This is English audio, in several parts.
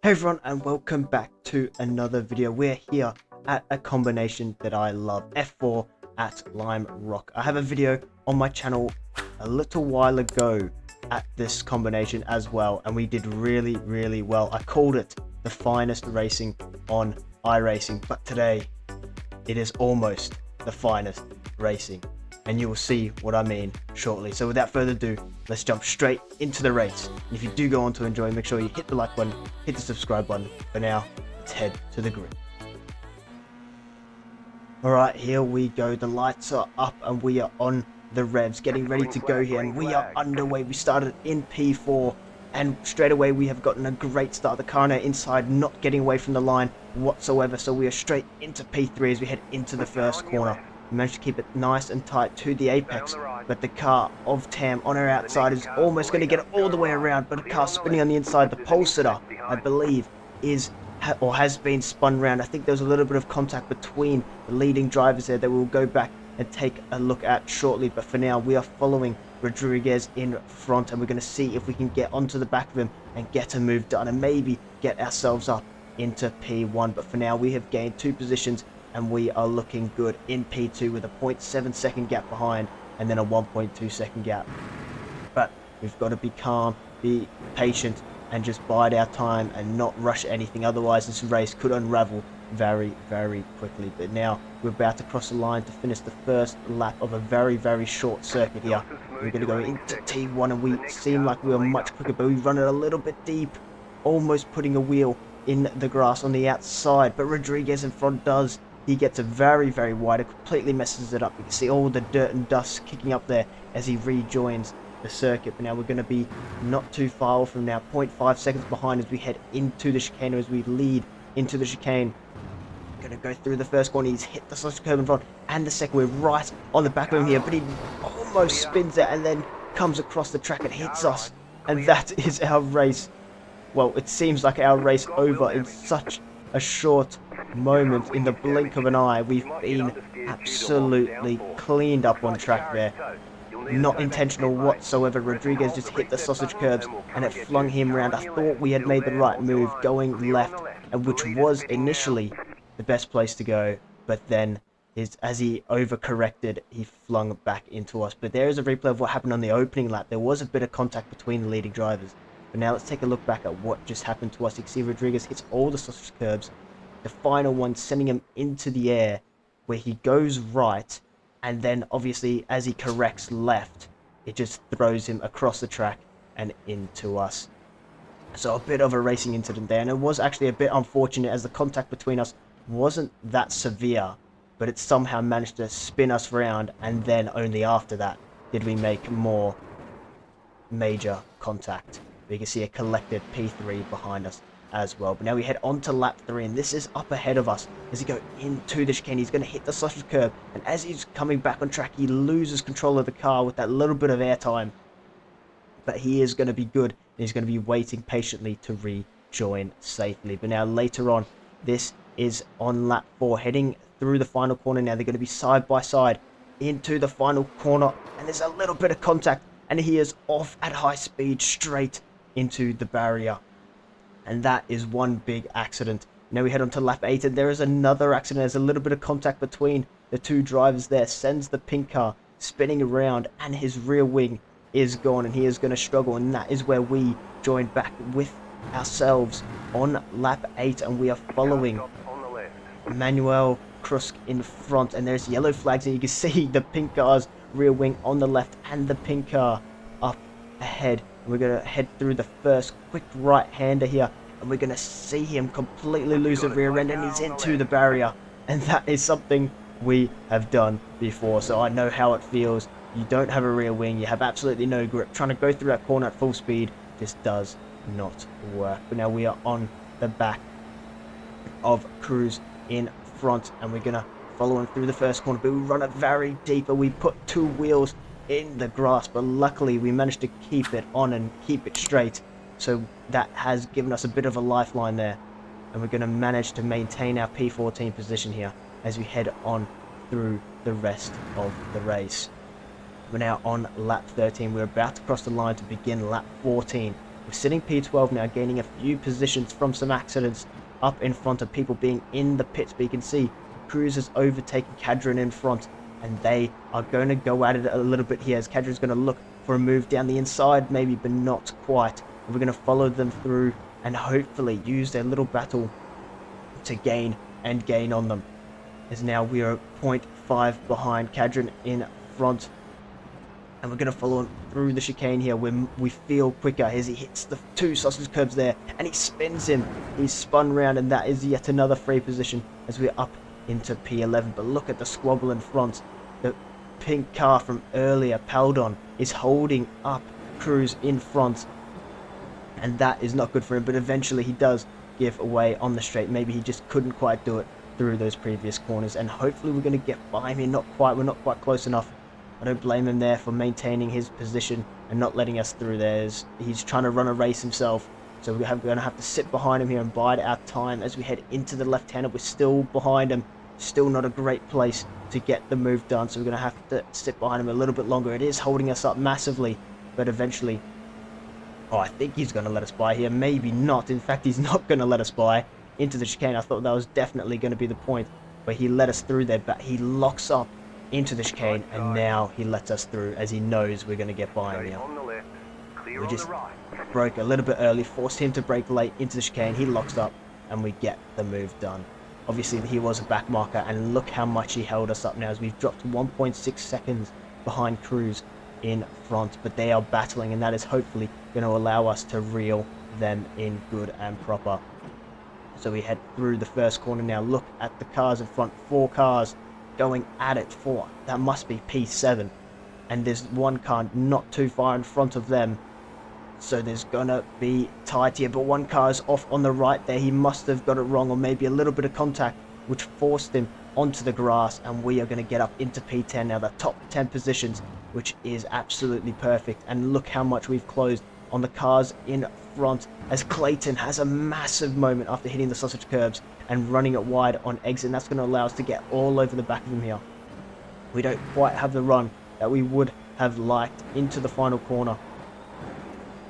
Hey everyone, and welcome back to another video. We're here at a combination that I love, F4 at Lime Rock. I have a video on my channel a little while ago at this combination as well, and we did really well. I called it the finest racing on iRacing, but today it is almost the finest racing, and you will see what I mean shortly. So without further ado, let's jump straight into the race. And if you do go on to enjoy, make sure you hit the like button, hit the subscribe button. For now, let's head to the grid. Alright, here we go. The lights are up and we are on the revs, getting ready to go here, and we are underway. We started in P4 and straight away we have gotten a great start. The car on our inside not getting away from the line whatsoever, so we are straight into P3 as we head into the first corner. We managed to keep it nice and tight to the apex, but the car of Tam on our outside is almost going to get it all the way around, but a car spinning on the inside. The pole sitter, I believe, has been spun round. I think there's a little bit of contact between the leading drivers there that we'll go back and take a look at shortly, but for now we are following Rodriguez in front, and we're going to see if we can get onto the back of him and get a move done and maybe get ourselves up into P1. But for now we have gained 2 positions and we are looking good in P2 with a 0.7 second gap behind and then a 1.2 second gap. But we've got to be calm, be patient, and just bide our time and not rush anything, otherwise this race could unravel very quickly. But now we're about to cross the line to finish the first lap of a very short circuit here. We're going to go into T1 and we seem like we are much quicker, but we run it a little bit deep, almost putting a wheel in the grass on the outside. But Rodriguez in front does. He gets a very wide. It completely messes it up. You can see all the dirt and dust kicking up there as he rejoins the circuit. But now we're going to be not too far from now, 0.5 seconds behind as we head into the chicane, as we lead into the chicane. Going to go through the first corner. He's hit the sausage curb in front and the second. We're right on the back of him here, but he almost spins it and then comes across the track and hits us. And that is our race. Well, it seems like our race over in such a short moment. In the blink of an eye, we've been absolutely cleaned up on track there. Not intentional whatsoever. Rodriguez just hit the sausage curbs and it flung him around. I thought we had made the right move going left, and which was initially the best place to go, but then as he overcorrected, he flung back into us. But there is a replay of what happened on the opening lap. There was a bit of contact between the leading drivers. But now let's take a look back at what just happened to us. You can see Rodriguez hits all the sausage curbs. The final one sending him into the air, where he goes right, and then obviously as he corrects left, it just throws him across the track and into us. So a bit of a racing incident there, and it was actually a bit unfortunate as the contact between us wasn't that severe, but it somehow managed to spin us around, and then only after that did we make more major contact. We can see a collected P3 behind us as well. But now we head on to lap 3, and this is up ahead of us as he goes into the chicane. He's going to hit the sausage curb, and as he's coming back on track, he loses control of the car with that little bit of airtime. But he is going to be good, and he's going to be waiting patiently to rejoin safely. But now later on, this is on lap 4, heading through the final corner. Now they're going to be side by side into the final corner, and there's a little bit of contact, and he is off at high speed straight into the barrier. And that is one big accident. Now we head on to lap 8, and there is another accident. There's a little bit of contact between the 2 drivers there. Sends the pink car spinning around, and his rear wing is gone, and he is going to struggle. And that is where we join back with ourselves on lap 8, and we are following Manuel Krusk in front. And there's yellow flags, and you can see the pink car's rear wing on the left and the pink car up ahead. We're going to head through the first quick right-hander here, and we're going to see him completely lose the rear end, and he's into the barrier. And that is something we have done before, so I know how it feels. You don't have a rear wing, you have absolutely no grip. Trying to go through that corner at full speed just does not work. But now we are on the back of Cruz in front, and we're going to follow him through the first corner, but we run it very deep, and we put 2 wheels in the grass, but luckily we managed to keep it on and keep it straight, so that has given us a bit of a lifeline there, and we're going to manage to maintain our P14 position here as we head on through the rest of the race. We're now on lap 13. We're about to cross the line to begin lap 14, We're sitting P12 now, gaining a few positions from some accidents up in front of people being in the pits. But you can see Cruz has overtaken Cadron in front, and they are going to go at it a little bit here as Cadron's going to look for a move down the inside maybe, but not quite. And we're going to follow them through and hopefully use their little battle to gain on them. As now we are 0.5 behind Cadron in front, and we're going to follow him through the chicane here when we feel quicker as he hits the 2 sausage curbs there, and he spins him. He's spun round, and that is yet another free position as we're up into P11. But look at the squabble in front. The pink car from earlier, Paldon, is holding up Cruz in front, and that is not good for him. But eventually he does give away on the straight. Maybe he just couldn't quite do it through those previous corners, and hopefully we're going to get by him here. We're not quite close enough. I don't blame him there for maintaining his position and not letting us through there. He's trying to run a race himself, so we're going to have to sit behind him here and bide our time as we head into the left-hander. We're still behind him, still not a great place to get the move done, so we're going to have to sit behind him a little bit longer. It is holding us up massively, but eventually, I think he's going to let us by here. Maybe not. In fact, he's not going to let us by into the chicane. I thought that was definitely going to be the point where he let us through there, but he locks up into the chicane, and now he lets us through as he knows we're going to get by him here. We just broke a little bit early, forced him to brake late into the chicane. He locks up, and we get the move done. Obviously, he was a back marker, and look how much he held us up now as we've dropped 1.6 seconds behind Cruz in front, but they are battling, and that is hopefully going to allow us to reel them in good and proper. So we head through the first corner now. Look at the cars in front. 4 cars going at it for, that must be P7, and there's 1 car not too far in front of them, so there's gonna be tight here. But 1 car is off on the right there. He must have got it wrong, or maybe a little bit of contact which forced him onto the grass, and we are going to get up into P10 now, the top 10 positions, which is absolutely perfect. And look how much we've closed on the cars in front as Clayton has a massive moment after hitting the sausage curbs and running it wide on exit, and that's going to allow us to get all over the back of him here. We don't quite have the run that we would have liked into the final corner,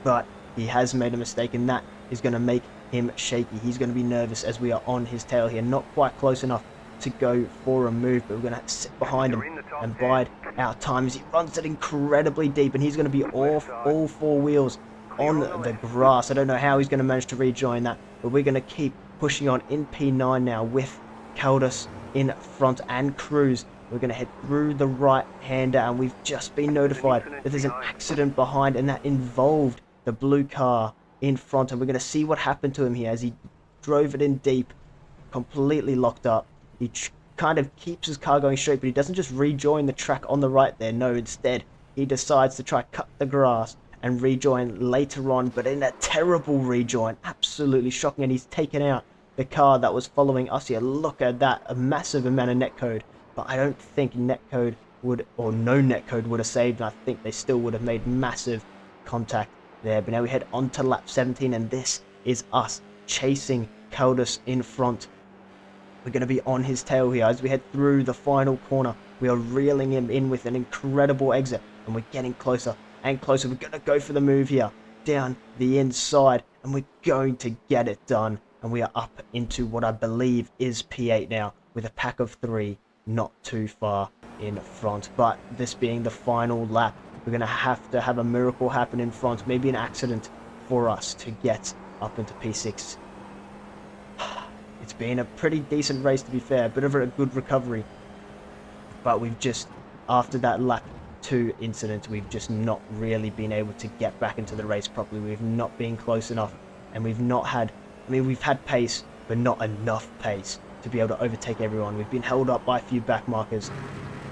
but he has made a mistake, and that is going to make him shaky. He's going to be nervous as we are on his tail here, not quite close enough to go for a move, but we're going to have to sit behind him and bide our time as he runs it incredibly deep, and he's going to be off all 4 wheels on the grass. I don't know how he's going to manage to rejoin that, but we're going to keep pushing on in P9 now with Caldas in front and Cruz. We're going to head through the right-hander, and we've just been notified that there's an accident behind, and that involved the blue car in front, and we're going to see what happened to him here as he drove it in deep, completely locked up. He kind of keeps his car going straight, but he doesn't just rejoin the track on the right there. No, instead he decides to try cut the grass and rejoin later on, but in a terrible rejoin, absolutely shocking, and he's taken out the car that was following us here. Look at that, a massive amount of netcode, but I don't think netcode would, or no netcode would have saved, and I think they still would have made massive contact there. But now we head on to lap 17, and this is us chasing Caldas in front. We're going to be on his tail here as we head through the final corner. We are reeling him in with an incredible exit, and we're getting closer and closer. We're going to go for the move here down the inside, and we're going to get it done, and we are up into what I believe is P8 now with a pack of 3 not too far in front. But this being the final lap, we're going to have a miracle happen in front, maybe an accident for us to get up into P6. It's been a pretty decent race, to be fair, a bit of a good recovery, but we've just, after that lap 2 incident, we've just not really been able to get back into the race properly. We've not been close enough, and we've not had, I mean, we've had pace, but not enough pace to be able to overtake everyone. We've been held up by a few back markers,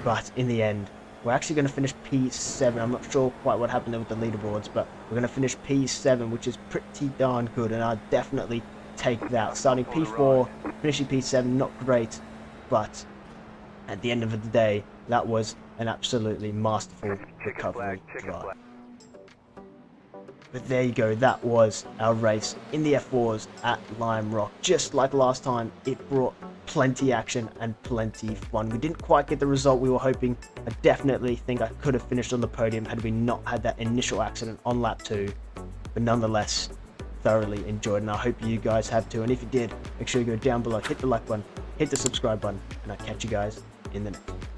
but in the end, we're actually going to finish P7. I'm not sure quite what happened there with the leaderboards, but we're going to finish P7, which is pretty darn good, and I'd definitely take that. Starting P4, finishing P7, not great, but at the end of the day, that was an absolutely masterful recovery drive. But there you go, that was our race in the F4s at Lime Rock. Just like last time, it brought plenty action and plenty fun. We didn't quite get the result we were hoping. I definitely think I could have finished on the podium had we not had that initial accident on lap 2. but nonetheless, thoroughly enjoyed, and I hope you guys have too. And if you did, make sure you go down below, hit the like button, hit the subscribe button, and I'll catch you guys in the next one.